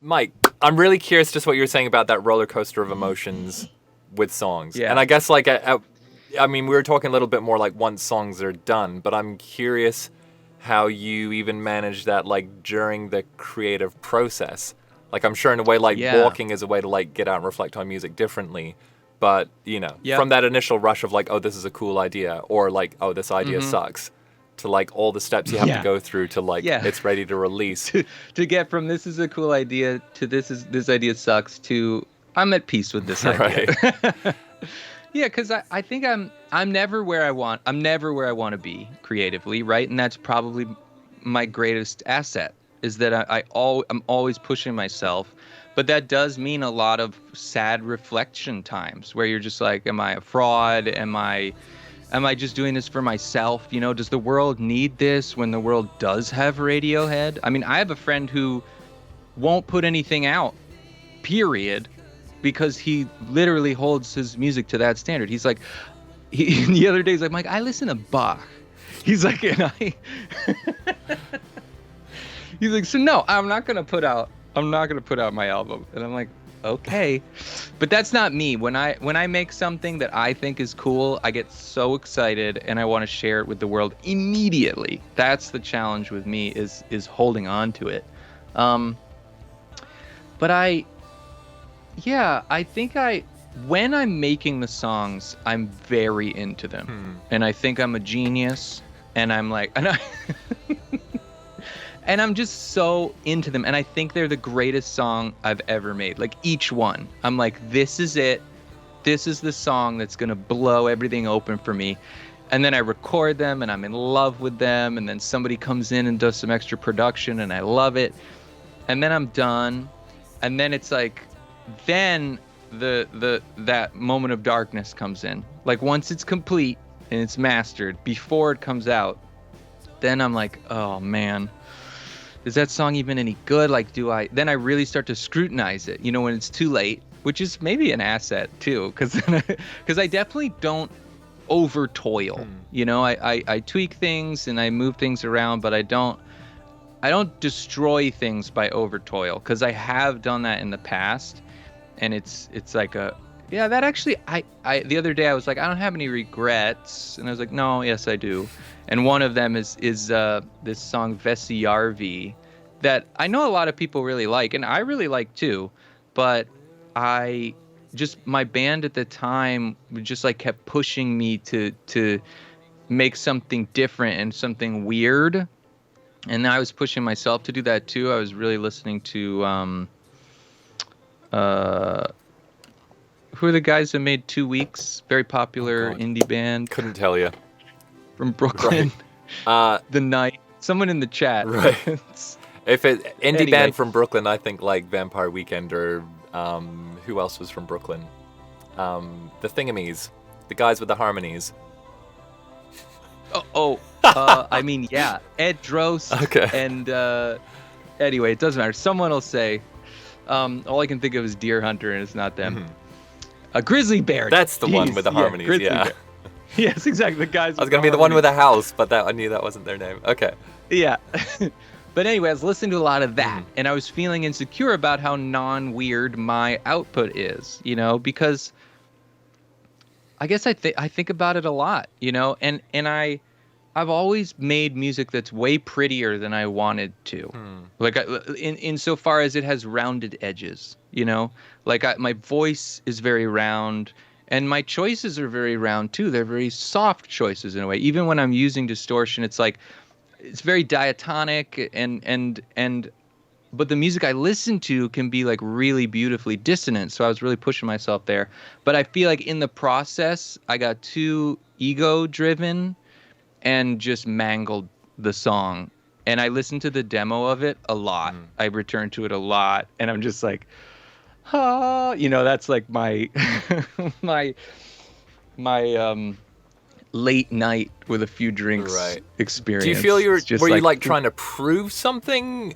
Mike, I'm really curious just what you were saying about that roller coaster of emotions with songs. Yeah. And I guess, like, I mean, we were talking a little bit more like once songs are done, but I'm curious how you even manage that, like, during the creative process. Like, I'm sure in a way, like, Yeah. walking is a way to, like, get out and reflect on music differently. But, you know, Yep. from that initial rush of, like, oh, this is a cool idea, or, like, oh, this idea Mm-hmm. sucks, to, like, all the steps you have Yeah. to go through to, like, Yeah. it's ready to release. To get from this is a cool idea to this idea sucks to I'm at peace with this idea. Right. Yeah, because I think I'm never where I want to be creatively, right? And that's probably my greatest asset is that I'm always pushing myself. But that does mean a lot of sad reflection times where you're just like, am I a fraud? Am I just doing this for myself? You know, does the world need this when the world does have Radiohead? I mean, I have a friend who won't put anything out, period, because he literally holds his music to that standard. He's like, the other day he's like, Mike, I listen to Bach. He's like, he's like, so no, I'm not gonna put out my album. And I'm like, okay, but that's not me. When I make something that I think is cool, I get so excited and I want to share it with the world immediately. That's the challenge with me is holding on to it. But I think when I'm making the songs, I'm very into them, and I think I'm a genius, and I'm like, and I'm just so into them, and I think they're the greatest song I've ever made. Like each one, I'm like, this is it. This is the song that's gonna blow everything open for me. And then I record them, and I'm in love with them, and then somebody comes in and does some extra production, and I love it. And then I'm done, and then it's like, then that moment of darkness comes in. Like once it's complete and it's mastered, before it comes out, then I'm like, oh man, is that song even any good? Like, then I really start to scrutinize it, you know, when it's too late, which is maybe an asset too, because I definitely don't over toil. You know, I tweak things and I move things around, but I don't destroy things by over toil, because I have done that in the past, and it's like that actually I the other day I was like, I don't have any regrets, and I was like, no, yes I do. And one of them is this song Vesijärvi that I know a lot of people really like, and I really like too, but my band at the time just like kept pushing me to make something different and something weird, and I was pushing myself to do that too. I was really listening to who are the guys that made 2 Weeks? Very popular indie band. Couldn't tell you. From Brooklyn. Right. The Night. Someone in the chat. Right. If it indie Anyway. band from Brooklyn, I think like Vampire Weekend or who else was from Brooklyn? The Thingamies, the guys with the harmonies. I mean, yeah, Ed Drost. Okay. And anyway, it doesn't matter. Someone will say. All I can think of is Deer Hunter, and it's not them. A Grizzly Bear. That's the one with the harmonies. Grizzly Yeah. Bear. Yes, exactly. The guys. I was gonna be the one with a house, but I knew that wasn't their name. Okay. Yeah. But anyway, I was listening to a lot of that, and I was feeling insecure about how non-weird my output is, you know, because I guess I think about it a lot, you know, and I've always made music that's way prettier than I wanted to, like in so far as it has rounded edges, you know, like my voice is very round. And my choices are very round too. They're very soft choices in a way. Even when I'm using distortion, it's like it's very diatonic but the music I listen to can be like really beautifully dissonant. So I was really pushing myself there. But I feel like in the process, I got too ego driven and just mangled the song. And I listened to the demo of it a lot. I returned to it a lot, and I'm just like, you know, that's like my my late night with a few drinks experience. Do you feel you were trying to prove something?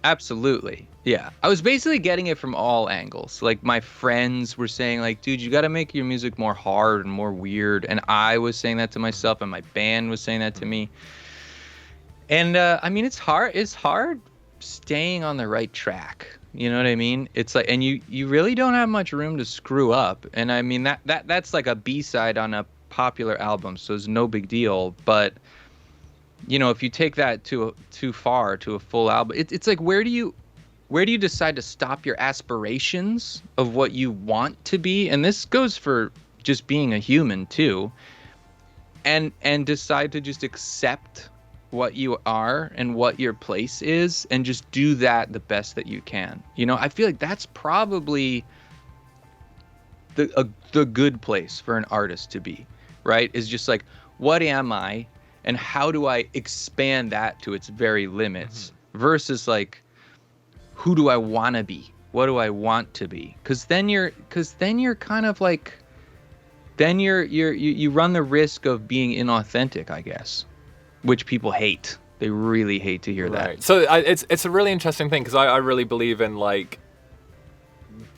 Absolutely. Yeah. I was basically getting it from all angles. Like my friends were saying like, dude, you got to make your music more hard and more weird. And I was saying that to myself, and my band was saying that to me. And I mean, it's hard. staying on the right track. You know what I mean? It's like, and you really don't have much room to screw up. And I mean that's like a B-side on a popular album, so it's no big deal. But you know, if you take that too far to a full album, it's like where do you decide to stop your aspirations of what you want to be? And this goes for just being a human too. And decide to just accept what you are and what your place is, and just do that the best that you can. You know, I feel like that's probably the good place for an artist to be, right? Is just like, what am I, and how do I expand that to its very limits, versus like, who do I want to be? What do I want to be? Because then you're kind of like, then you run the risk of being inauthentic, I guess, which people hate. They really hate to hear that. So it's a really interesting thing, because I really believe in like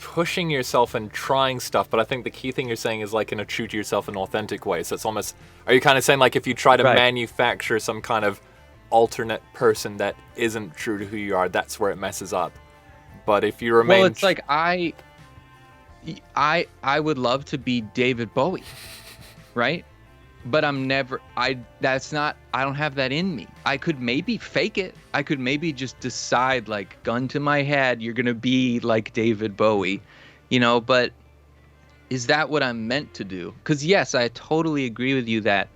pushing yourself and trying stuff, but I think the key thing you're saying is like in a true to yourself and authentic way. So it's almost, are you kind of saying like if you try to manufacture some kind of alternate person that isn't true to who you are, that's where it messes up? But if you remain... Well, it's like I would love to be David Bowie, right? But I don't have that in me. I could maybe fake it. I could maybe just decide, like, gun to my head, you're going to be like David Bowie, you know, but is that what I'm meant to do? Because yes, I totally agree with you that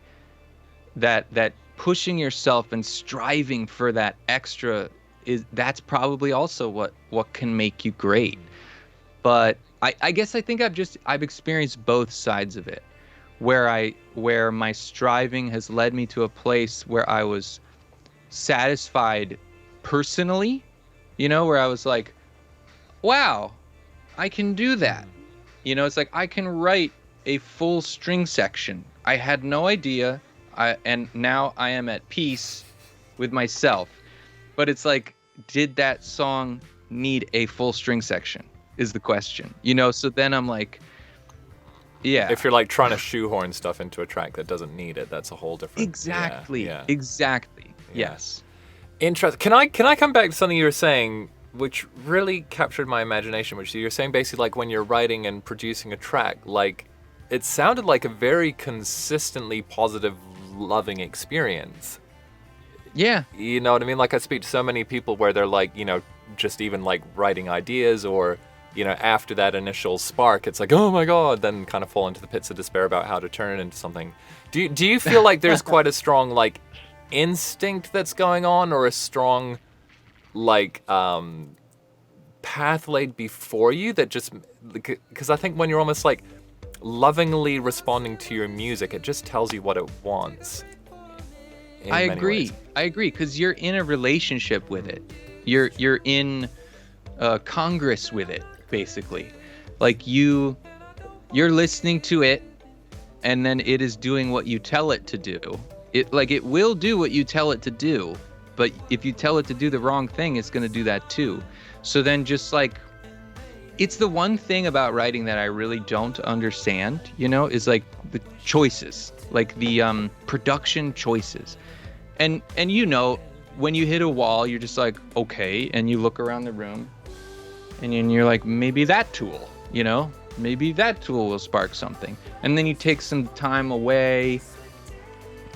pushing yourself and striving for that extra that's probably also what can make you great. But I guess I think I've experienced both sides of it, where my striving has led me to a place where I was satisfied personally, you know, where I was like, wow, I can do that. You know, it's like I can write a full string section. I had no idea, and now I am at peace with myself. But it's like, did that song need a full string section is the question, you know? So then I'm like, yeah. If you're like trying to shoehorn stuff into a track that doesn't need it, that's a whole different... Exactly. Yeah. Exactly. Yeah. Yes. Interesting. Can I come back to something you were saying, which really captured my imagination, which you're saying basically like when you're writing and producing a track, like it sounded like a very consistently positive, loving experience. Yeah. You know what I mean? Like I speak to so many people where they're like, you know, just even like writing ideas, or, you know, after that initial spark, it's like, oh my God, then kind of fall into the pits of despair about how to turn it into something. Do you feel like there's quite a strong like instinct that's going on, or a strong like path laid before you that just, because I think when you're almost like lovingly responding to your music, it just tells you what it wants. I agree, because you're in a relationship with it. You're in Congress with it, basically. Like you're listening to it, and then it is doing what you tell it to do. It will do what you tell it to do, but if you tell it to do the wrong thing, it's going to do that too. So then just like, it's the one thing about writing that I really don't understand, you know, is like the choices, like the production choices. And you know, when you hit a wall, you're just like, okay, and you look around the room, and you're like, maybe that tool, you know, maybe that tool will spark something. And then you take some time away.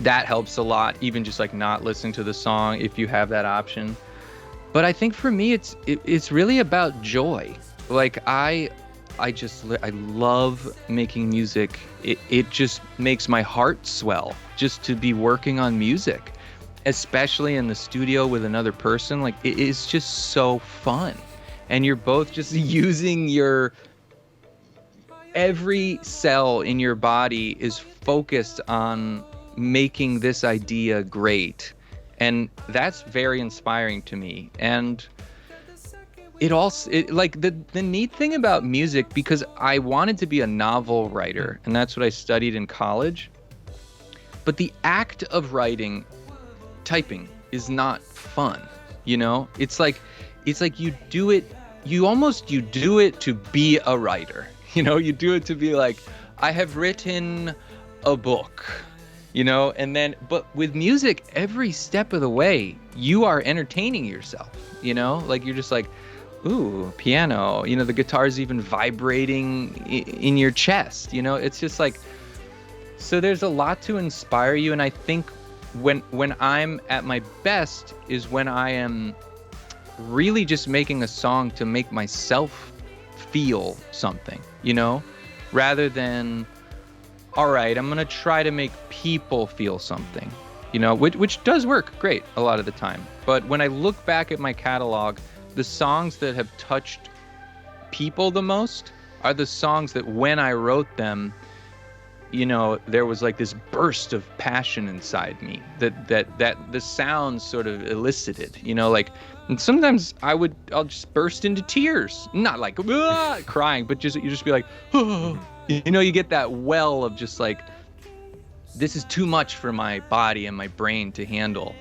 That helps a lot, even just like not listening to the song if you have that option. But I think for me, it's really about joy. Like I love making music. It just makes my heart swell just to be working on music, especially in the studio with another person. Like it is just so fun, and you're both just using every cell in your body is focused on making this idea great, and that's very inspiring to me. And it also, like the neat thing about music, because I wanted to be a novel writer, and that's what I studied in college, but the act of typing is not fun, you know? It's like you do it to be a writer, you know? You do it to be like, I have written a book, you know? And then, but with music, every step of the way, you are entertaining yourself, you know? Like you're just like, ooh, piano, you know, the guitar's even vibrating in your chest, you know? It's just like, so there's a lot to inspire you. And I think when I'm at my best is when I am really just making a song to make myself feel something, you know, rather than, all right, I'm going to try to make people feel something, you know, which does work great a lot of the time. But when I look back at my catalog, the songs that have touched people the most are the songs that when I wrote them, you know, there was like this burst of passion inside me that the sounds sort of elicited, you know, like, and sometimes I'll just burst into tears, not like crying, but you just be like, oh, you know, you get that well of just like, this is too much for my body and my brain to handle.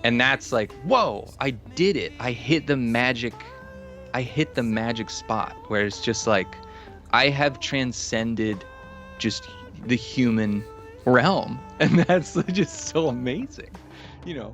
And that's like, whoa, I did it. I hit the magic spot where it's just like, I have transcended just the human realm. And that's just so amazing, you know?